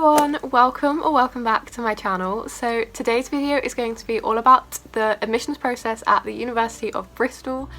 everyone, welcome back to my channel. So today's video is going to be all about the admissions process at the University of Bristol.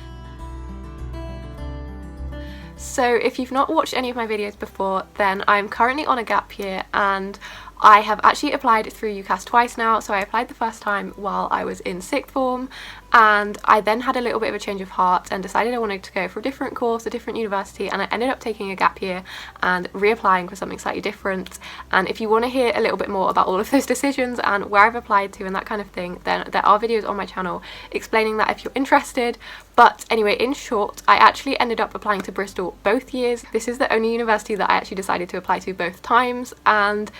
So if you've not watched any of my videos before, then I'm currently on a gap year and I have actually applied through UCAS twice now. So I applied the first time while I was in sixth form, and I then had a little bit of a change of heart and decided I wanted to go for a different course, a different university, and I ended up taking a gap year and reapplying for something slightly different. And if you want to hear a little bit more about all of those decisions and where I've applied to and that kind of thing, then there are videos on my channel explaining that if you're interested. But anyway, in short, I actually ended up applying to Bristol both years. This is the only university that I actually decided to apply to both times, and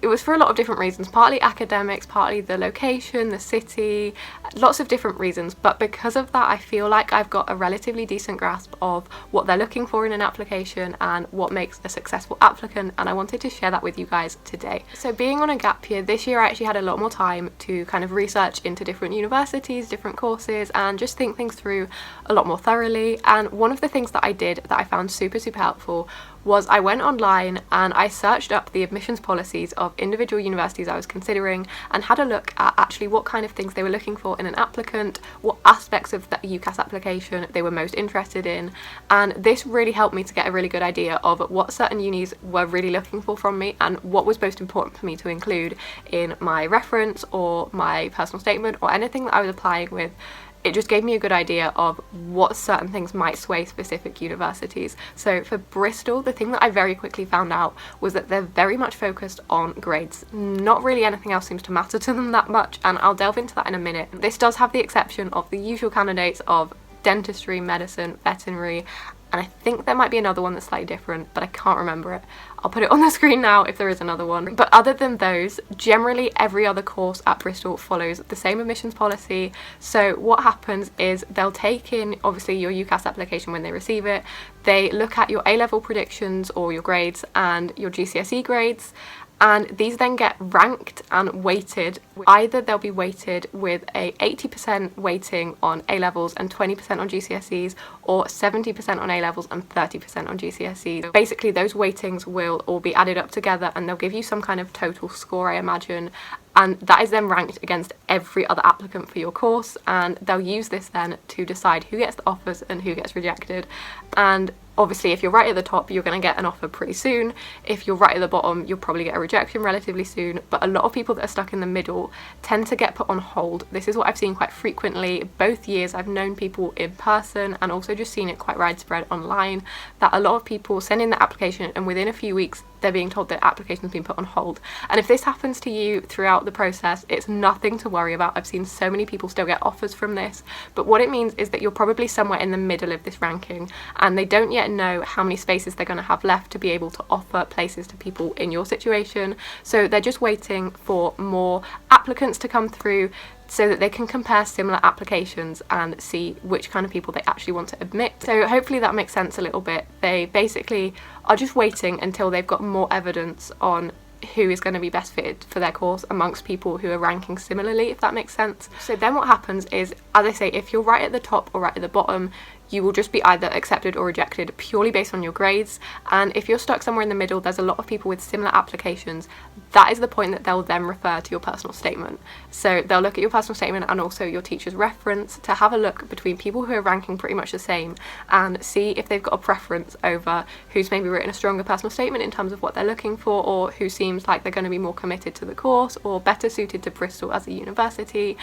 it was for a lot of different reasons, partly academics, partly the location, the city, lots of different reasons. But because of that, I feel like I've got a relatively decent grasp of what they're looking for in an application and what makes a successful applicant, and I wanted to share that with you guys today. So being on a gap year, this year I actually had a lot more time to kind of research into different universities, different courses, and just think things through a lot more thoroughly. And one of the things that I did that I found super helpful was I went online and I searched up the admissions policies of individual universities I was considering and had a look at actually what kind of things they were looking for in an applicant, what aspects of the UCAS application they were most interested in, and this really helped me to get a really good idea of what certain unis were really looking for from me and what was most important for me to include in my reference or my personal statement or anything that I was applying with. It just gave me a good idea of what certain things might sway specific universities. So for Bristol, the thing that I very quickly found out was that they're very much focused on grades. Not really anything else seems to matter to them that much, and I'll delve into that in a minute. This does have the exception of the usual candidates of dentistry, medicine, veterinary, and I think there might be another one that's slightly different, but I can't remember it. I'll put it on the screen now if there is another one. But other than those, generally every other course at Bristol follows the same admissions policy. So what happens is they'll take in, obviously, your UCAS application when they receive it. They look at your A-level predictions or your grades and your GCSE grades, and these then get ranked and weighted. Either they'll be weighted with a 80% weighting on A-levels and 20% on GCSEs, or 70% on A-levels and 30% on GCSEs. Basically, those weightings will all be added up together and they'll give you some kind of total score, I imagine, and that is then ranked against every other applicant for your course, and they'll use this then to decide who gets the offers and who gets rejected. And obviously, if you're right at the top, you're going to get an offer pretty soon. If you're right at the bottom, you'll probably get a rejection relatively soon. But a lot of people that are stuck in the middle tend to get put on hold. This is what I've seen quite frequently. Both years I've known people in person and also just seen it quite widespread online, that a lot of people send in the application and within a few weeks they're being told their application has been put on hold. And if this happens to you throughout the process, it's nothing to worry about. I've seen so many people still get offers from this, but what it means is that you're probably somewhere in the middle of this ranking, and they don't yet know how many spaces they're going to have left to be able to offer places to people in your situation. So they're just waiting for more applicants to come through so that they can compare similar applications and see which kind of people they actually want to admit. So hopefully that makes sense a little bit. They basically are just waiting until they've got more evidence on who is going to be best fitted for their course amongst people who are ranking similarly, if that makes sense. So then what happens is, as I say, if you're right at the top or right at the bottom, you will just be either accepted or rejected purely based on your grades. And if you're stuck somewhere in the middle, there's a lot of people with similar applications. That is the point that they'll then refer to your personal statement. So they'll look at your personal statement and also your teacher's reference to have a look between people who are ranking pretty much the same and see if they've got a preference over who's maybe written a stronger personal statement in terms of what they're looking for, or who seems like they're going to be more committed to the course or better suited to Bristol as a university.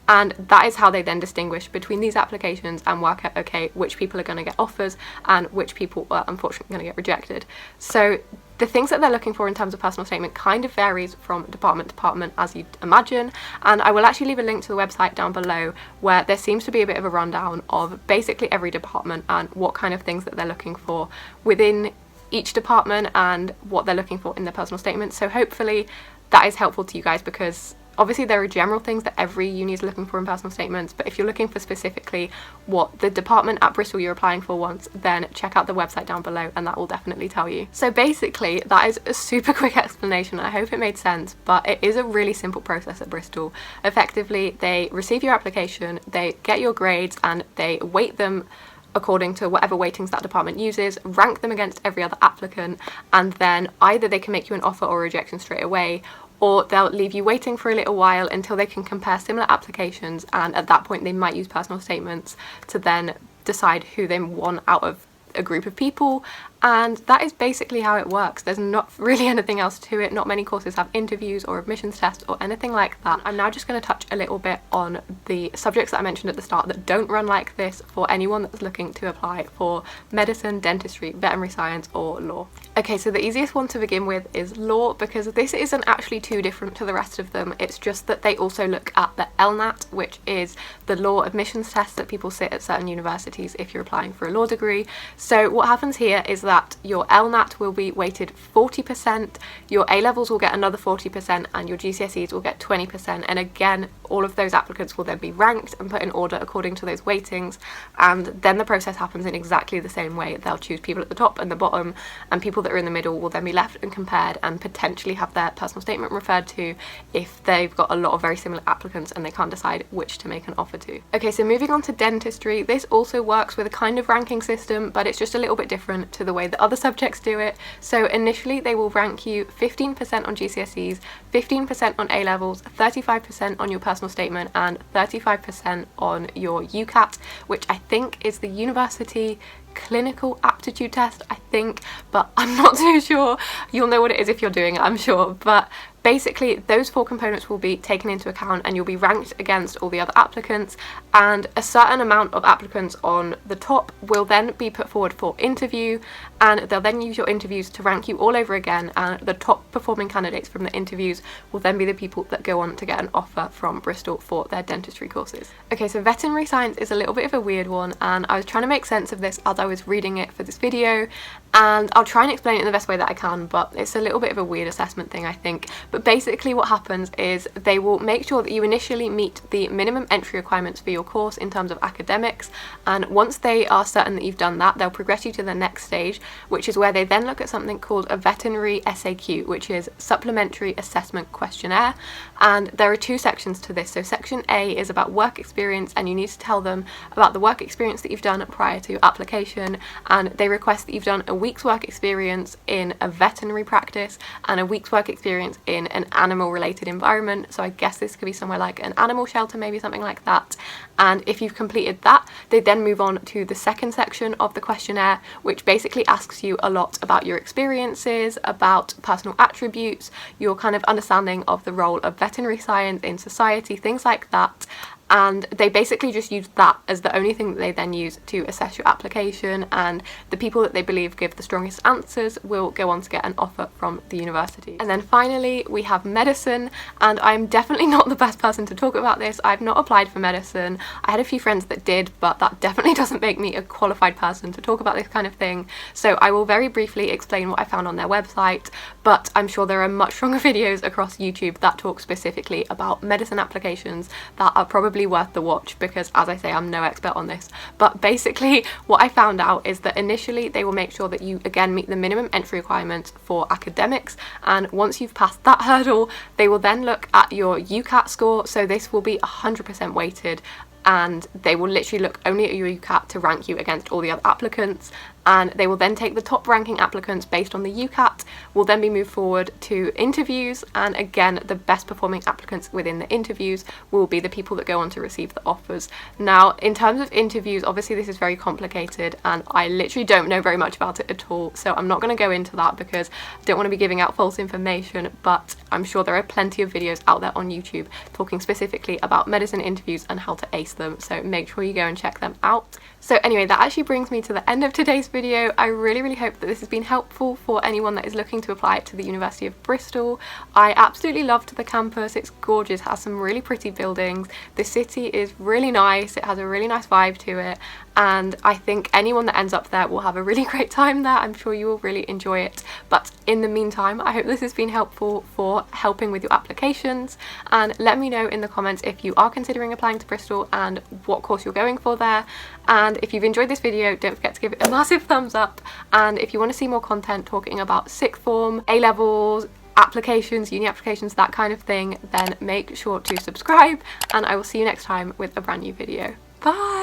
And that is how they then distinguish between these applications and work out, okay, which people are going to get offers and which people are unfortunately going to get rejected. So the things that they're looking for in terms of personal statement kind of varies from department to department, as you'd imagine, and I will actually leave a link to the website down below where there seems to be a bit of a rundown of basically every department and what kind of things that they're looking for within each department and what they're looking for in their personal statement. So hopefully that is helpful to you guys, because obviously there are general things that every uni is looking for in personal statements, but if you're looking for specifically what the department at Bristol you're applying for wants, then check out the website down below and that will definitely tell you. So basically that is a super quick explanation. I hope it made sense, but it is a really simple process at Bristol. Effectively, they receive your application, they get your grades and they weight them according to whatever weightings that department uses, rank them against every other applicant, and then either they can make you an offer or a rejection straight away, or they'll leave you waiting for a little while until they can compare similar applications, and at that point they might use personal statements to then decide who they want out of a group of people. And that is basically how it works. There's not really anything else to it. Not many courses have interviews or admissions tests or anything like that. I'm now just going to touch a little bit on the subjects that I mentioned at the start that don't run like this for anyone that's looking to apply for medicine, dentistry, veterinary science or law. Okay, so the easiest one to begin with is law, because this isn't actually too different to the rest of them. It's just that they also look at the LNAT, which is the law admissions test that people sit at certain universities if you're applying for a law degree. So what happens here is that your LNAT will be weighted 40%, your A-levels will get another 40%, and your GCSEs will get 20%. And again, all of those applicants will then be ranked and put in order according to those weightings, and then the process happens in exactly the same way. They'll choose people at the top and the bottom, and people that are in the middle will then be left and compared and potentially have their personal statement referred to if they've got a lot of very similar applicants and they can't decide which to make an offer to. Okay, so moving on to dentistry, this also works with a kind of ranking system, but it's just a little bit different to the way that other subjects do it. So initially they will rank you 15% on GCSEs, 15% on A-levels, 35% on your personal statement, and 35% on your UCAT, which I think is the University Clinical Aptitude Test, I think, but I'm not too sure. You'll know what it is if you're doing it, I'm sure. But basically those four components will be taken into account, and you'll be ranked against all the other applicants, and a certain amount of applicants on the top will then be put forward for interview, and they'll then use your interviews to rank you all over again, and the top performing candidates from the interviews will then be the people that go on to get an offer from Bristol for their dentistry courses. Okay, so veterinary science is a little bit of a weird one, and I was trying to make sense of this as I was reading it for this video, and I'll try and explain it in the best way that I can, but it's a little bit of a weird assessment thing, I think. But basically what happens is they will make sure that you initially meet the minimum entry requirements for your course in terms of academics, and once they are certain that you've done that, they'll progress you to the next stage, which is where they then look at something called a veterinary SAQ, which is Supplementary Assessment Questionnaire. And there are two sections to this. So section A is about work experience, and you need to tell them about the work experience that you've done prior to your application, and they request that you've done a week's work experience in a veterinary practice and a week's work experience in an animal related environment. So I guess this could be somewhere like an animal shelter, maybe something like that. And if you've completed that, they then move on to the second section of the questionnaire, which basically asks you a lot about your experiences, about personal attributes, your kind of understanding of the role of veterinary science in society, things like that. And they basically just use that as the only thing that they then use to assess your application, and the people that they believe give the strongest answers will go on to get an offer from the university. And then finally we have medicine, and I'm definitely not the best person to talk about this. I've not applied for medicine. I had a few friends that did, but that definitely doesn't make me a qualified person to talk about this kind of thing. So I will very briefly explain what I found on their website, but I'm sure there are much stronger videos across YouTube that talk specifically about medicine applications that are probably worth the watch, because as I say, I'm no expert on this. But basically what I found out is that initially they will make sure that you again meet the minimum entry requirements for academics, and once you've passed that hurdle, they will then look at your UCAT score. So this will be 100% weighted, and they will literally look only at your UCAT to rank you against all the other applicants, and they will then take the top ranking applicants based on the UCAT, will then be moved forward to interviews, and again the best performing applicants within the interviews will be the people that go on to receive the offers. Now in terms of interviews, obviously this is very complicated and I literally don't know very much about it at all, so I'm not going to go into that because I don't want to be giving out false information, but I'm sure there are plenty of videos out there on YouTube talking specifically about medicine interviews and how to ace them, so make sure you go and check them out. So anyway, that actually brings me to the end of today's video. I really hope that this has been helpful for anyone that is looking to apply to the University of Bristol. I absolutely loved the campus. It's gorgeous, it has some really pretty buildings. The city is really nice, it has a really nice vibe to it, and I think anyone that ends up there will have a really great time there. I'm sure you will really enjoy it. But in the meantime, I hope this has been helpful for helping with your applications, and let me know in the comments if you are considering applying to Bristol and what course you're going for there. And if you've enjoyed this video, don't forget to give it a massive thumbs up, and if you want to see more content talking about sixth form, A-levels, applications, uni applications, that kind of thing, then make sure to subscribe, and I will see you next time with a brand new video. Bye!